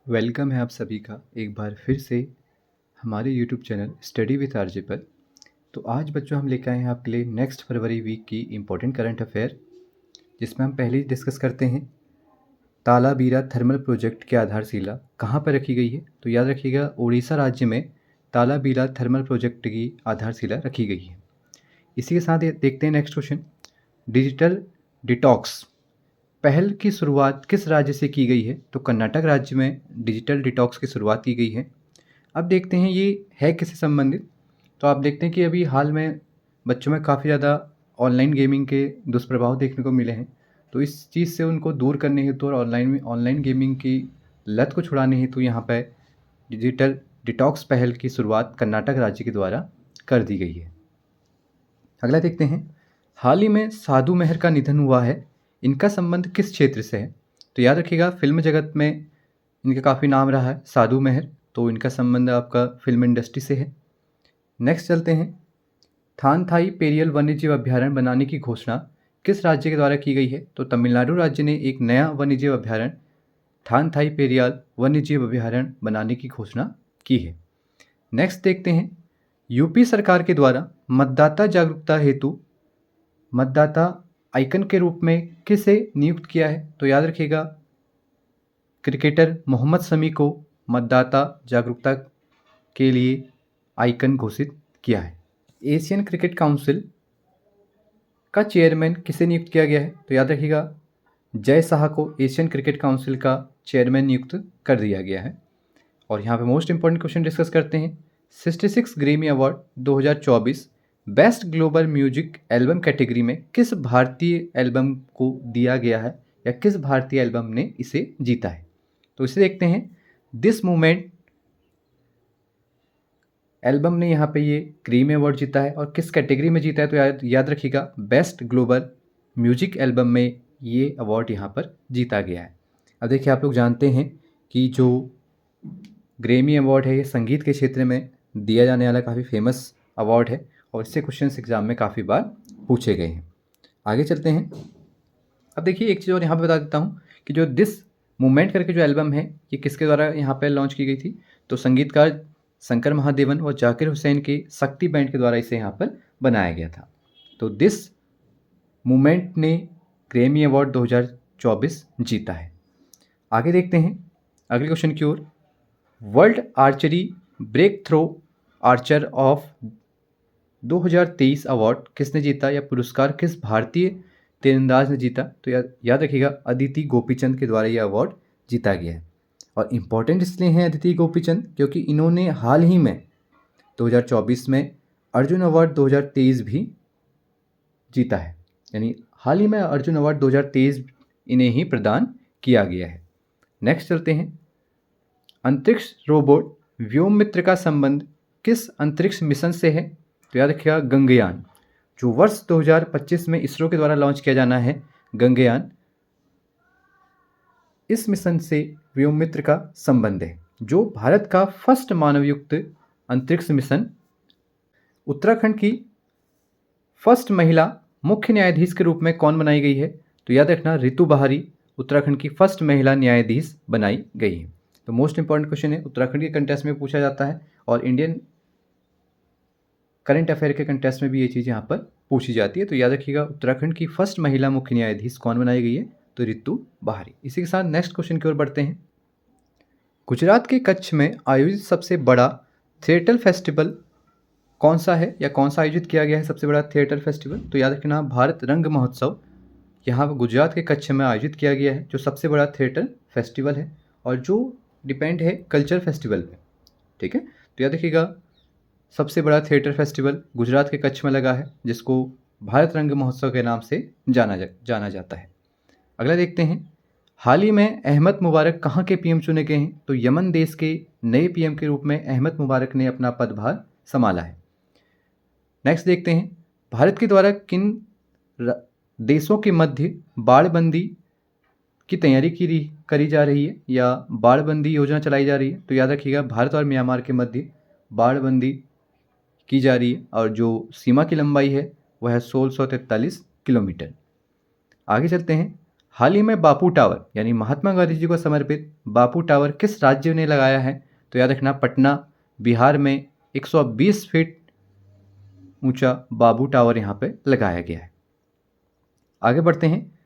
Welcome है आप सभी का एक बार फिर से हमारे YouTube channel study with RJ पर। तो आज बच्चों हम लेकर आए हैं आपके लिए नेक्स्ट फरवरी वीक की इम्पोर्टेंट करंट अफेयर, जिसमें हम पहले ही डिस्कस करते हैं तालाबीरा थर्मल प्रोजेक्ट की आधारशिला कहाँ पर रखी गई है। तो याद रखिएगा, उड़ीसा राज्य में तालाबीरा थर्मल प्रोजेक्ट की आधारशिला रखी गई है। इसी के साथ देखते हैं नेक्स्ट क्वेश्चन। डिजिटल डिटॉक्स पहल की शुरुआत किस राज्य से की गई है? तो कर्नाटक राज्य में डिजिटल डिटॉक्स की शुरुआत की गई है। अब देखते हैं ये है किससे संबंधित। तो आप देखते हैं कि अभी हाल में बच्चों में काफ़ी ज़्यादा ऑनलाइन गेमिंग के दुष्प्रभाव देखने को मिले हैं। तो इस चीज़ से उनको दूर करने हेतु और ऑनलाइन गेमिंग की लत को छुड़ाने हेतु यहाँ पर डिजिटल डिटॉक्स पहल की शुरुआत कर्नाटक राज्य के द्वारा कर दी गई है। अगला देखते हैं, हाल ही में साधु मेहर का निधन हुआ है, इनका संबंध किस क्षेत्र से है? तो याद रखिएगा, फिल्म जगत में इनका काफ़ी नाम रहा है साधु मेहर, तो इनका संबंध आपका फिल्म इंडस्ट्री से है। नेक्स्ट चलते हैं, थानथाई पेरियल वन्यजीव अभ्यारण्य बनाने की घोषणा किस राज्य के द्वारा की गई है? तो तमिलनाडु राज्य ने एक नया वन्यजीव अभ्यारण्य थानथाई पेरियाल वन्यजीव अभ्यारण्य बनाने की घोषणा की है। नेक्स्ट देखते हैं, यूपी सरकार के द्वारा मतदाता जागरूकता हेतु मतदाता आइकन के रूप में किसे नियुक्त किया है? तो याद रखिएगा, क्रिकेटर मोहम्मद शमी को मतदाता जागरूकता के लिए आइकन घोषित किया है। एशियन क्रिकेट काउंसिल का चेयरमैन किसे नियुक्त किया गया है? तो याद रखिएगा, जय शाह को एशियन क्रिकेट काउंसिल का चेयरमैन नियुक्त कर दिया गया है। और यहाँ पे मोस्ट इंपॉर्टेंट क्वेश्चन डिस्कस करते हैं, 66 Grammy award 2024 best global music album category में किस भारतीय एल्बम को दिया गया है या किस भारतीय एल्बम ने इसे जीता है? तो इसे देखते हैं, दिस मूवमेंट एल्बम ने यहाँ पे ये ग्रैमी अवार्ड जीता है और किस कैटेगरी में जीता है? तो याद रखिएगा, बेस्ट ग्लोबल म्यूजिक एल्बम में ये अवार्ड यहाँ पर जीता गया है। अब देखिए, आप लोग जानते हैं कि जो ग्रैमी अवार्ड है ये संगीत के क्षेत्र में दिया जाने वाला काफ़ी फेमस अवार्ड है और इससे क्वेश्चंस एग्जाम में काफ़ी बार पूछे गए हैं। आगे चलते हैं। अब देखिए, एक चीज़ और यहाँ पे बता देता हूँ कि जो दिस मूवमेंट करके जो एल्बम है ये किसके द्वारा यहाँ पर लॉन्च की गई थी? तो संगीतकार शंकर महादेवन और जाकिर हुसैन के शक्ति बैंड के द्वारा इसे यहाँ पर बनाया गया था। तो दिस मूवमेंट ने ग्रैमी अवार्ड 2024 जीता है। आगे देखते हैं अगले क्वेश्चन की ओर। World archery breakthrough archer of 2023 award किसने जीता या पुरस्कार किस भारतीय तीरंदाज ने जीता? तो याद रखिएगा, अदिति गोपीचंद के द्वारा यह अवार्ड जीता गया है। और इम्पॉर्टेंट इसलिए हैं अदिति गोपीचंद क्योंकि इन्होंने हाल ही में 2024 में अर्जुन अवार्ड 2023 भी जीता है, यानी हाल ही में अर्जुन अवार्ड 2023 इन्हें ही प्रदान किया गया है। नेक्स्ट चलते हैं, अंतरिक्ष रोबोट व्योममित्र का संबंध किस अंतरिक्ष मिशन से है? तो याद रखिएगा, गगनयान, जो वर्ष 2025 में इसरो के द्वारा लॉन्च किया जाना है गगनयान, इस मिशन से व्योममित्र का संबंध है, जो भारत का फर्स्ट मानवयुक्त अंतरिक्ष मिशन। उत्तराखंड की फर्स्ट महिला मुख्य न्यायाधीश के रूप में कौन बनाई गई है? तो याद रखना, रितु बहारी उत्तराखंड की फर्स्ट महिला न्यायाधीश बनाई गई है। तो मोस्ट इंपॉर्टेंट क्वेश्चन है, उत्तराखंड के कंटेस्ट में पूछा जाता है और इंडियन करंट अफेयर के कंटेस्ट में भी ये चीज़ यहाँ पर पूछी जाती है। तो याद रखिएगा, उत्तराखंड की फर्स्ट महिला मुख्य न्यायाधीश कौन बनाई गई है? तो रितु बहारी। इसी के साथ नेक्स्ट क्वेश्चन की ओर बढ़ते हैं। गुजरात के कच्छ में आयोजित सबसे बड़ा थिएटर फेस्टिवल कौन सा है या कौन सा आयोजित किया गया है सबसे बड़ा थिएटर फेस्टिवल? तो याद रखना, भारत रंग महोत्सव यहाँ गुजरात के कच्छ में आयोजित किया गया है, जो सबसे बड़ा थिएटर फेस्टिवल है और जो डिपेंड है कल्चर फेस्टिवल पे। ठीक है, तो याद रखिएगा, सबसे बड़ा थिएटर फेस्टिवल गुजरात के कच्छ में लगा है, जिसको भारत रंग महोत्सव के नाम से जाना जाता है। अगला देखते हैं, हाल ही में अहमद मुबारक कहाँ के पीएम चुने गए हैं? तो यमन देश के नए पीएम के रूप में अहमद मुबारक ने अपना पदभार संभाला है। नेक्स्ट देखते हैं, भारत के द्वारा किन देशों के मध्य बाड़बंदी की तैयारी करी जा रही है या बाड़बंदी योजना चलाई जा रही है? तो याद रखिएगा, भारत और म्यांमार के मध्य बाड़बंदी की जा रही है और जो सीमा की लंबाई है वह है 1643 किलोमीटर। आगे चलते हैं, हाल ही में बापू टावर यानी महात्मा गांधी जी को समर्पित बापू टावर किस राज्य ने लगाया है? तो याद रखना पटना बिहार में 120 फीट ऊंचा बापू टावर यहाँ पे लगाया गया है। आगे बढ़ते हैं।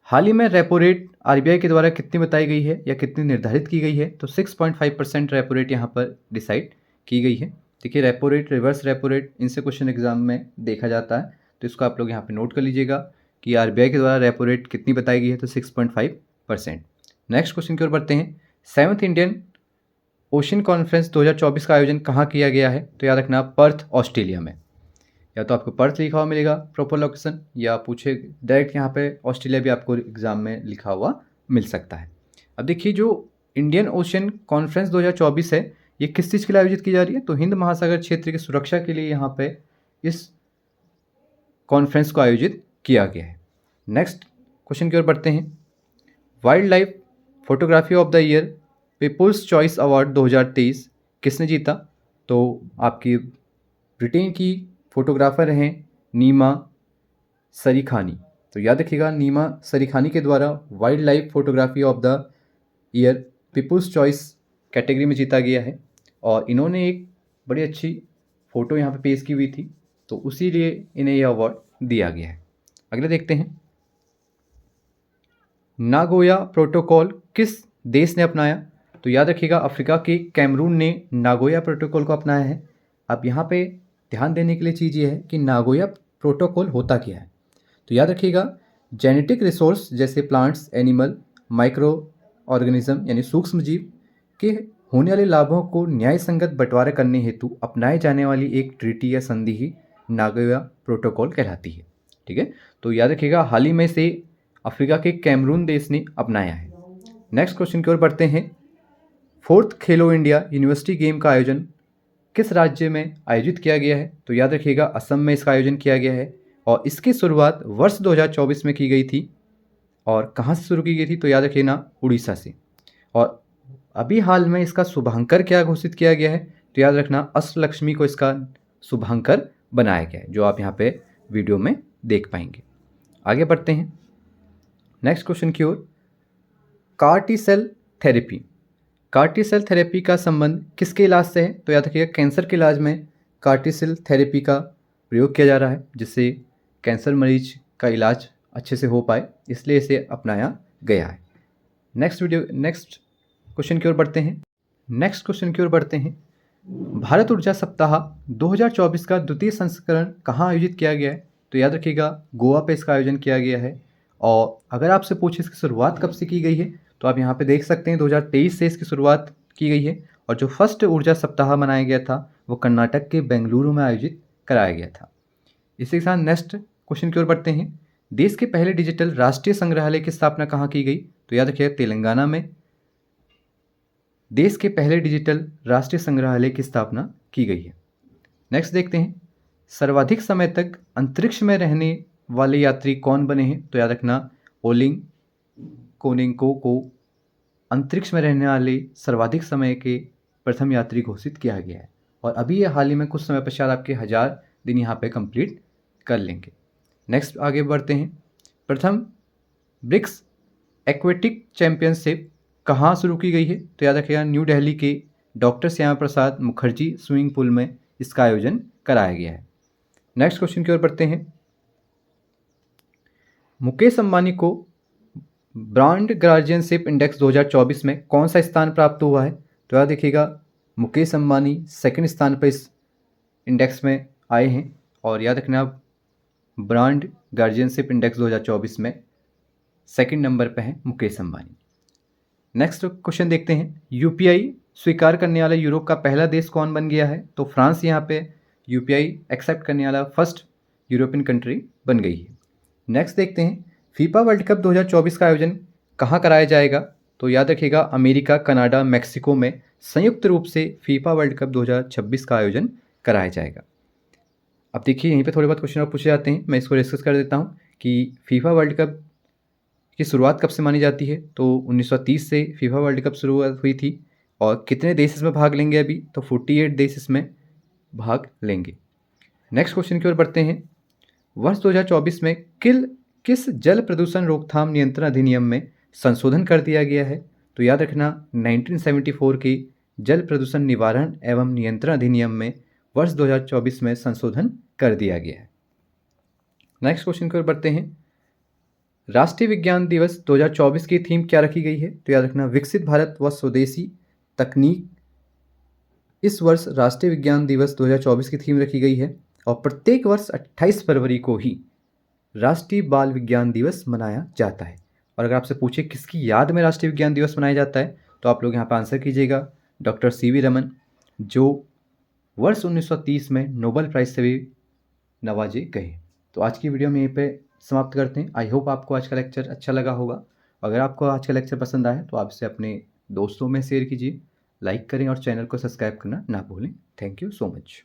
हाल ही में रेपो रेट आरबीआई के द्वारा कितनी बताई गई है या कितनी निर्धारित की गई है? तो 6.5% रेपो रेट यहाँ पर डिसाइड की गई है। देखिए repo rate, reverse repo rate, इनसे क्वेश्चन एग्जाम में देखा जाता है, तो इसको आप लोग यहाँ पे नोट कर लीजिएगा कि आरबीआई के द्वारा रेपो रेट कितनी बताई गई है, तो 6.5%। नेक्स्ट क्वेश्चन की ओर बढ़ते हैं। 7th इंडियन ओशन कॉन्फ्रेंस 2024 का आयोजन कहाँ किया गया है? तो याद रखना पर्थ ऑस्ट्रेलिया में। या तो आपको पर्थ लिखा हुआ मिलेगा प्रॉपर लोकेशन, या पूछे डायरेक्ट यहाँ पे ऑस्ट्रेलिया भी आपको एग्जाम में लिखा हुआ मिल सकता है। अब देखिए जो इंडियन ओशन कॉन्फ्रेंस 2024 है, ये किस चीज़ के लिए आयोजित की जा रही है? तो हिंद महासागर क्षेत्र की सुरक्षा के लिए यहाँ पे इस कॉन्फ्रेंस को आयोजित किया गया है। नेक्स्ट क्वेश्चन की ओर बढ़ते हैं। Wildlife photography of the year people's choice award 2023 किसने जीता? तो आपकी ब्रिटेन की फोटोग्राफर हैं नीमा सरीखानी। तो याद रखिएगा नीमा सरीखानी के द्वारा wildlife photography of the year people's choice category में जीता गया है, और इन्होंने एक बड़ी अच्छी फ़ोटो यहाँ पे पेश की हुई थी, तो उसी लिए इन्हें यह अवार्ड दिया गया है। अगले देखते हैं। नागोया प्रोटोकॉल किस देश ने अपनाया? तो याद रखिएगा अफ्रीका के कैमरून ने नागोया प्रोटोकॉल को अपनाया है। अब यहाँ पे ध्यान देने के लिए चीज़ ये है कि नागोया प्रोटोकॉल होता क्या है? तो याद रखिएगा जेनेटिक रिसोर्स जैसे प्लांट्स, एनिमल, माइक्रो ऑर्गेनिज्म यानी सूक्ष्म जीव के होने वाले लाभों को न्याय संगत बंटवारा करने हेतु अपनाए जाने वाली एक ट्रीटी या संधि ही नागोया प्रोटोकॉल कहलाती है। ठीक है, तो याद रखिएगा हाल ही में से अफ्रीका के कैमरून देश ने अपनाया है। नेक्स्ट क्वेश्चन की ओर बढ़ते हैं। 4th खेलो इंडिया यूनिवर्सिटी गेम का आयोजन किस राज्य में आयोजित किया गया है? तो याद रखिएगा असम में इसका आयोजन किया गया है, और इसकी शुरुआत वर्ष 2024 में की गई थी। और कहाँ से शुरू की गई थी? तो याद रखिए ना उड़ीसा से। और अभी हाल में इसका शुभांकर क्या घोषित किया गया है? तो याद रखना अष्टलक्ष्मी को इसका शुभांकर बनाया गया है, जो आप यहाँ पे वीडियो में देख पाएंगे। आगे बढ़ते हैं नेक्स्ट क्वेश्चन की ओर। CAR T cell therapy, CAR T cell therapy का संबंध किसके इलाज से है? तो याद रखिएगा कैंसर के इलाज में कार-टी सेल थेरेपी का प्रयोग किया जा रहा है, जिससे कैंसर मरीज का इलाज अच्छे से हो पाए, इसलिए इसे अपनाया गया है। नेक्स्ट क्वेश्चन की ओर बढ़ते हैं। भारत ऊर्जा सप्ताह 2024 का द्वितीय संस्करण कहाँ आयोजित किया गया है? तो याद रखिएगा गोवा पे इसका आयोजन किया गया है। और अगर आपसे पूछे इसकी शुरुआत कब से की गई है, तो आप यहाँ पे देख सकते हैं 2023 से इसकी शुरुआत की गई है, और जो फर्स्ट ऊर्जा सप्ताह मनाया गया था वो कर्नाटक के बेंगलुरु में आयोजित कराया गया था। इसी के साथ नेक्स्ट क्वेश्चन की ओर बढ़ते हैं। देश के पहले डिजिटल राष्ट्रीय संग्रहालय की स्थापना कहाँ की गई? तो याद रखिएगा तेलंगाना में देश के पहले डिजिटल राष्ट्रीय संग्रहालय की स्थापना की गई है। नेक्स्ट देखते हैं। सर्वाधिक समय तक अंतरिक्ष में रहने वाले यात्री कौन बने हैं? तो याद रखना ओलिंग कोनेंको को अंतरिक्ष में रहने वाले सर्वाधिक समय के प्रथम यात्री घोषित किया गया है, और अभी ये हाल ही में कुछ समय पश्चात आपके 1000 दिन यहाँ पे कंप्लीट कर लेंगे। नेक्स्ट आगे बढ़ते हैं। प्रथम ब्रिक्स एक्वेटिक चैंपियनशिप कहाँ शुरू की गई है? तो याद रखिएगा न्यू दिल्ली के doctor Shyama Prasad Mukherjee swimming pool में इसका आयोजन कराया गया है। नेक्स्ट क्वेश्चन की ओर बढ़ते हैं। मुकेश अंबानी को ब्रांड गार्जियनशिप इंडेक्स 2024 में कौन सा स्थान प्राप्त हुआ है? तो याद रखिएगा मुकेश अंबानी सेकंड स्थान पर इस इंडेक्स में आए हैं, और याद रखना ब्रांड गार्जियनशिप इंडेक्स 2024 में सेकंड नंबर पर है मुकेश अंबानी। नेक्स्ट क्वेश्चन देखते हैं। यूपीआई स्वीकार करने वाला यूरोप का पहला देश कौन बन गया है? तो फ्रांस यहाँ पे यूपीआई एक्सेप्ट करने वाला फर्स्ट यूरोपियन कंट्री बन गई है। नेक्स्ट देखते हैं। फीफा वर्ल्ड कप 2024 का आयोजन कहाँ कराया जाएगा? तो याद रखिएगा अमेरिका, कनाडा, मैक्सिको में संयुक्त रूप से फीफा वर्ल्ड कप 2026 का आयोजन कराया जाएगा। अब देखिए यहीं पे थोड़े बहुत क्वेश्चन और पूछे जाते हैं, मैं इसको डिस्कस कर देता हूँ कि फीफा वर्ल्ड कप की शुरुआत कब से मानी जाती है? तो 1930 से फीफा वर्ल्ड कप शुरुआत हुई थी, और कितने देश इसमें भाग लेंगे अभी? तो 48 देश इसमें भाग लेंगे। नेक्स्ट क्वेश्चन की ओर बढ़ते हैं। वर्ष 2024 में किल किस जल प्रदूषण रोकथाम नियंत्रण अधिनियम में संशोधन कर दिया गया है? तो याद रखना 1974 की जल प्रदूषण निवारण एवं नियंत्रण अधिनियम में वर्ष 2024 में संशोधन कर दिया गया है। नेक्स्ट क्वेश्चन की ओर बढ़ते हैं। राष्ट्रीय विज्ञान दिवस 2024 की थीम क्या रखी गई है? तो याद रखना विकसित भारत व स्वदेशी तकनीक इस वर्ष राष्ट्रीय विज्ञान दिवस 2024 की थीम रखी गई है और प्रत्येक वर्ष 28 फरवरी को ही राष्ट्रीय बाल विज्ञान दिवस मनाया जाता है। और अगर आपसे पूछे किसकी याद में राष्ट्रीय विज्ञान दिवस मनाया जाता है तो आप लोग यहाँ पर आंसर कीजिएगा डॉक्टर सीवी रमन, जो वर्ष 1930 में नोबेल प्राइज से भी नवाजे गए। तो आज की वीडियो में यहीं पे समाप्त करते हैं। आई होप आपको आज का लेक्चर अच्छा लगा होगा। अगर आपको आज का लेक्चर पसंद आया तो आप इसे अपने दोस्तों में शेयर कीजिए, लाइक करें और चैनल को सब्सक्राइब करना ना भूलें। Thank you so much.